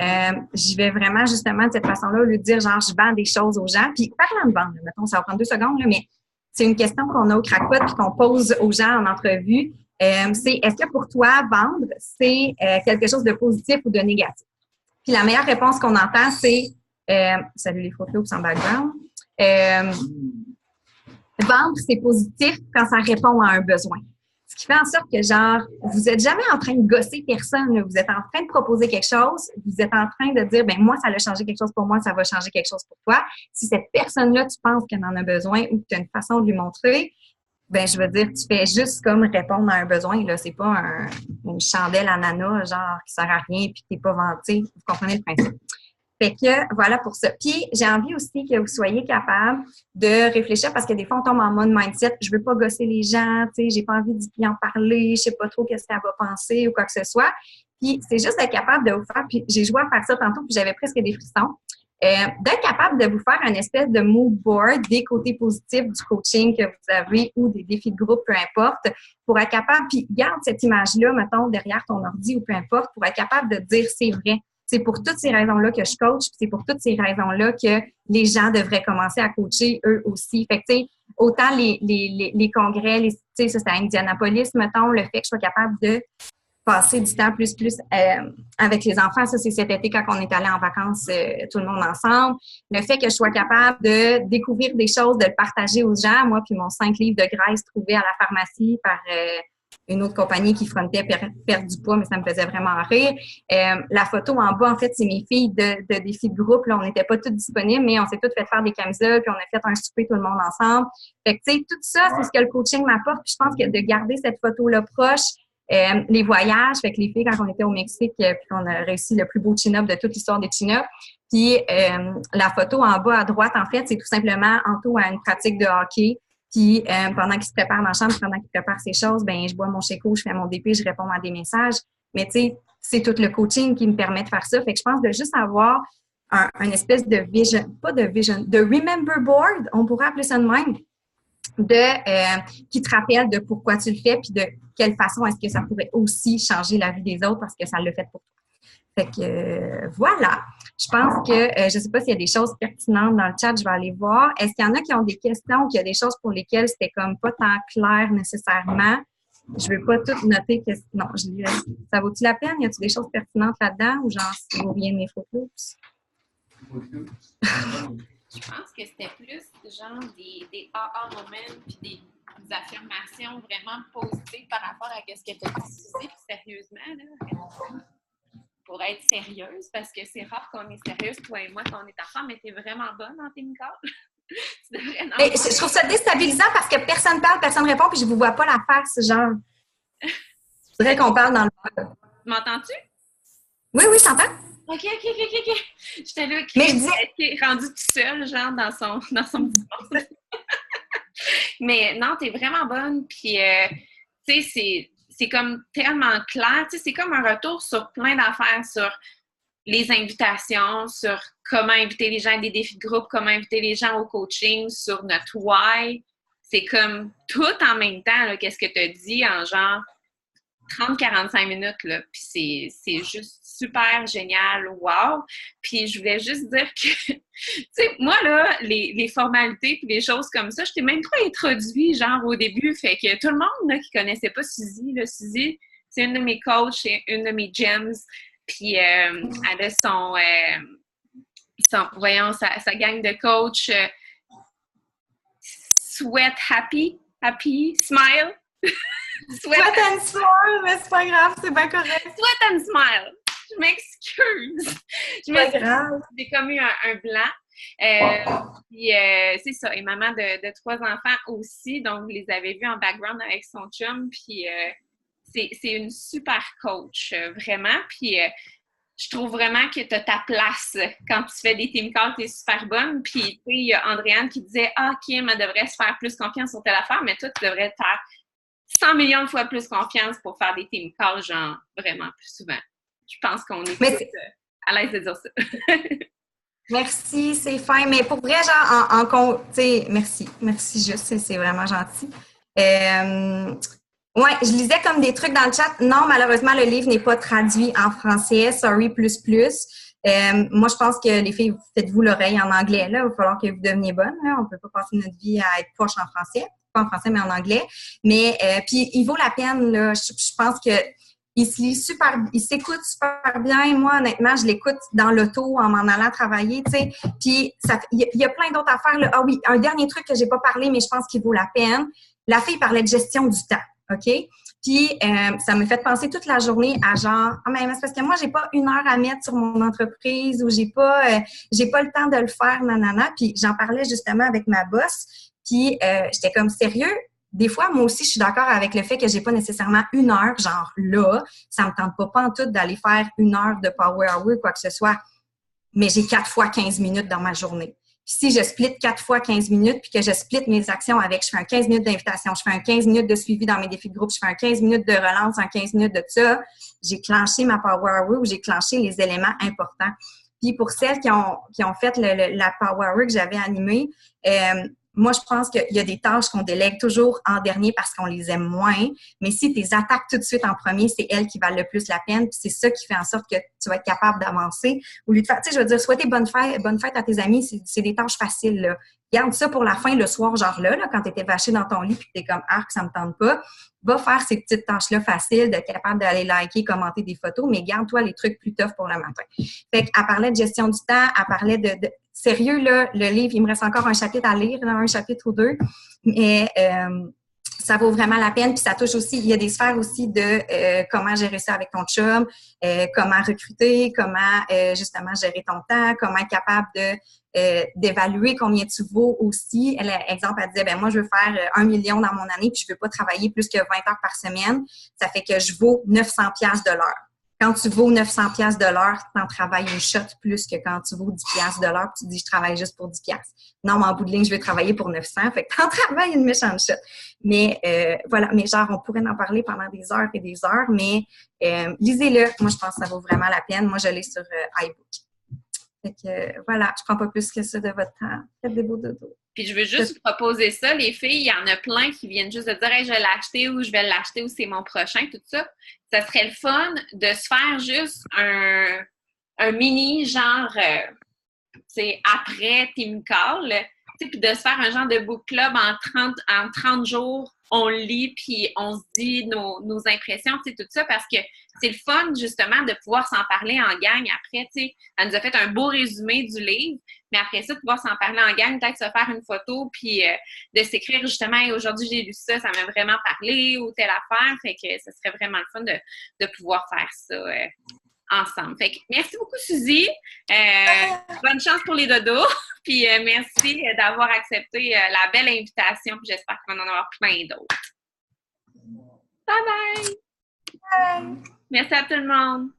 j'y vais vraiment justement de cette façon-là, au lieu de dire genre je vends des choses aux gens, puis parlant de vendre, mettons, ça va prendre 2 secondes, là, mais c'est une question qu'on a au Crackpot puis qu'on pose aux gens en entrevue, c'est est-ce que pour toi, vendre, c'est quelque chose de positif ou de négatif? Puis la meilleure réponse qu'on entend, c'est salut les photos sans background. Vendre, c'est positif quand ça répond à un besoin. Ce qui fait en sorte que, genre, vous êtes jamais en train de gosser personne, là. Vous êtes en train de proposer quelque chose, vous êtes en train de dire, ben moi, ça a changé quelque chose pour moi, ça va changer quelque chose pour toi. Si cette personne-là, tu penses qu'elle en a besoin ou que tu as une façon de lui montrer, ben je veux dire, tu fais juste comme répondre à un besoin, là. C'est pas une chandelle ananas, genre, qui sert à rien puis qui n'est pas vantée. Vous comprenez le principe? Fait que, voilà pour ça. Puis, j'ai envie aussi que vous soyez capable de réfléchir parce que des fois, on tombe en mode mindset. Je veux pas gosser les gens, tu sais, j'ai pas envie d'y en parler, je sais pas trop qu'est-ce qu'elle va penser ou quoi que ce soit. Puis, c'est juste d'être capable de vous faire, puis j'ai joué à faire ça tantôt, puis j'avais presque des frissons. d'être capable de vous faire une espèce de mood board des côtés positifs du coaching que vous avez ou des défis de groupe, peu importe, pour être capable, puis garde cette image-là, mettons, derrière ton ordi ou peu importe, pour être capable de dire c'est vrai. C'est pour toutes ces raisons-là que je coach, puis c'est pour toutes ces raisons-là que les gens devraient commencer à coacher eux aussi. Fait que, tu sais, autant les congrès, tu sais, ça c'est à Indianapolis, mettons, le fait que je sois capable de passer du temps plus avec les enfants. Ça, c'est cet été quand on est allé en vacances, tout le monde ensemble. Le fait que je sois capable de découvrir des choses, de le partager aux gens. Moi, puis mon 5 livres de graisse trouvé à la pharmacie par une autre compagnie qui frontait perdre du poids, mais ça me faisait vraiment rire. La photo en bas, en fait, c'est mes filles de défi de groupe. Là, on n'était pas toutes disponibles, mais on s'est toutes fait faire des camisoles, puis on a fait un souper tout le monde ensemble. Fait que, tu sais, tout ça, c'est ce que le coaching m'apporte. Puis je pense que de garder cette photo-là proche, les voyages, fait que les filles, quand on était au Mexique, puis on a réussi le plus beau chin-up de toute l'histoire des chin-ups. Puis la photo en bas à droite, en fait, c'est tout simplement Anto à une pratique de hockey. Puis pendant qu'il se prépare dans la chambre, pendant qu'il prépare ses choses, ben je bois mon Chéco, je fais mon DP, je réponds à des messages. Mais tu sais, c'est tout le coaching qui me permet de faire ça. Fait que je pense de juste avoir un espèce de vision, pas de vision, de remember board, on pourrait appeler ça de même, qui te rappelle de pourquoi tu le fais, puis de quelle façon est-ce que ça pourrait aussi changer la vie des autres parce que ça le fait pour toi. Fait que voilà. Je pense que, je ne sais pas s'il y a des choses pertinentes dans le chat, je vais aller voir. Est-ce qu'il y en a qui ont des questions ou qu'il y a des choses pour lesquelles c'était comme pas tant clair nécessairement? Je ne vais pas tout noter. Non, je dirais, ça vaut-il la peine? Y a-t-il des choses pertinentes là-dedans ou genre, si vous rien de mes photos? Je pense que c'était plus genre des aha moments puis des affirmations vraiment positives par rapport à ce que tu as dit, puis sérieusement, là, pour être sérieuse, parce que c'est rare qu'on est sérieuse, toi et moi, quand on est ensemble, mais t'es vraiment bonne dans tes calls. Mais je trouve ça déstabilisant parce que personne parle, personne répond, puis je vous vois pas la face, genre. Je voudrais qu'on parle dans le... M'entends-tu? Oui, je t'entends. OK. J'étais là, mais je dis... rendu tout seul, genre, dans son petit monde. Mais non, t'es vraiment bonne, puis, tu sais, c'est comme tellement clair, tu sais, c'est comme un retour sur plein d'affaires, sur les invitations, sur comment inviter les gens à des défis de groupe, comment inviter les gens au coaching, sur notre why. C'est comme tout en même temps, là, qu'est-ce que tu as dit en genre 30-45 minutes, là, puis c'est juste super génial, wow! Puis je voulais juste dire que, tu sais, moi, là, les formalités puis les choses comme ça, je t'ai même pas introduit, genre, au début, fait que tout le monde, là, qui connaissait pas Suzy, là, Suzy, c'est une de mes coachs, c'est une de mes gems, puis elle a sa gang de coach Sweat Happy, Smile. Sweat and Smile, mais c'est pas grave, c'est bien correct. Sweat and Smile. Je m'excuse. C'est pas grave. J'ai comme eu un blanc. Puis c'est ça. Et maman de 3 enfants aussi. Donc, vous les avez vus en background avec son chum. Puis c'est une super coach, vraiment. Puis je trouve vraiment que tu as ta place quand tu fais des team calls, tu es super bonne. Puis, tu sais, il y a Andréane qui disait « Ah, Kim, elle devrait se faire plus confiance sur telle affaire, mais toi, tu devrais te faire 100 millions de fois plus confiance pour faire des team calls, genre, vraiment plus souvent. » Je pense qu'on est tous à l'aise de dire ça. Merci, c'est fin. Mais pour vrai, genre, tu sais, merci juste, c'est vraiment gentil. Ouais, je lisais comme des trucs dans le chat. Non, malheureusement, le livre n'est pas traduit en français. Sorry, plus. Moi, je pense que les filles, faites-vous l'oreille en anglais. Là, il va falloir que vous deveniez bonnes. Là. On ne peut pas passer notre vie à être poche en français. Pas en français, mais en anglais. Mais puis, il vaut la peine. Là. Je pense que il se lit super, il s'écoute super bien. Moi, honnêtement, je l'écoute dans l'auto en m'en allant travailler, tu sais. Puis, il y a plein d'autres affaires. Là. Ah oui, un dernier truc que j'ai pas parlé, mais je pense qu'il vaut la peine. La fille parlait de gestion du temps. OK? Puis, ça me fait penser toute la journée à genre, ah, mais c'est parce que moi, j'ai pas 1 heure à mettre sur mon entreprise ou j'ai pas le temps de le faire, nanana. Puis, j'en parlais justement avec ma boss. Puis, j'étais comme, sérieux? Des fois, moi aussi, je suis d'accord avec le fait que j'ai pas nécessairement 1 heure, genre là. Ça me tente pas pantoute d'aller faire 1 heure de power hour, quoi que ce soit. Mais j'ai 4 fois 15 minutes dans ma journée. Si je split 4 fois 15 minutes, puis que je split mes actions avec, je fais un 15 minutes d'invitation, je fais un 15 minutes de suivi dans mes défis de groupe, je fais un 15 minutes de relance, un 15 minutes de ça, j'ai clenché ma power hour ou j'ai clenché les éléments importants. Puis pour celles qui ont fait la Power Hour que j'avais animée, moi, je pense qu'il y a des tâches qu'on délègue toujours en dernier parce qu'on les aime moins. Mais si tu les attaques tout de suite en premier, c'est elles qui valent le plus la peine. Puis c'est ça qui fait en sorte que tu vas être capable d'avancer. Au lieu de faire, tu sais, je veux dire, souhaiter bonne fête à tes amis, c'est des tâches faciles, là. Garde ça pour la fin, le soir, genre là, quand tu étais vaché dans ton lit puis que tu es comme « Ah, ça me tente pas », va faire ces petites tâches-là faciles, d'être capable d'aller liker, commenter des photos, mais garde-toi les trucs plus tough pour le matin. Fait qu'elle parlait de gestion du temps, elle parlait de sérieux, là, le livre, il me reste encore un chapitre à lire, là, un chapitre ou deux, mais ça vaut vraiment la peine. Puis ça touche aussi, il y a des sphères aussi de comment gérer ça avec ton chum, comment recruter, comment justement gérer ton temps, comment être capable d'évaluer combien tu vaux aussi. Exemple, elle disait, ben moi, je veux faire 1 million dans mon année, puis je veux pas travailler plus que 20 heures par semaine. Ça fait que je vaux 900 pièces de l'heure. Quand tu vaux 900 pièces de l'heure, tu en travailles une shot plus que quand tu vaux 10 pièces de l'heure, puis tu dis, je travaille juste pour 10 pièces. Non, mais en bout de ligne, je vais travailler pour 900, fait que tu en travailles une méchante shot. Mais voilà, mais genre, on pourrait en parler pendant des heures et des heures, mais lisez-le. Moi, je pense que ça vaut vraiment la peine. Moi, je l'ai sur iBook. Fait que voilà, je prends pas plus que ça de votre temps. Faites des beaux dodos. Puis je veux juste vous proposer ça, les filles, il y en a plein qui viennent juste de dire hey, je vais l'acheter ou je vais l'acheter ou c'est mon prochain, tout ça. Ça serait le fun de se faire juste un mini genre après Team Call, puis de se faire un genre de book club en 30 jours. On lit, puis on se dit nos impressions, tu sais, tout ça, parce que c'est le fun, justement, de pouvoir s'en parler en gang après, tu sais. Elle nous a fait un beau résumé du livre, mais après ça, de pouvoir s'en parler en gang, peut-être se faire une photo, puis de s'écrire, justement, hey, aujourd'hui, j'ai lu ça, ça m'a vraiment parlé, ou telle affaire, fait que ce serait vraiment le fun de pouvoir faire ça ensemble. Fait que merci beaucoup, Suzy. Bonne chance pour les dodos. Puis merci d'avoir accepté la belle invitation. Puis j'espère qu'on va en avoir plein d'autres. Bye bye! Bye! Merci à tout le monde.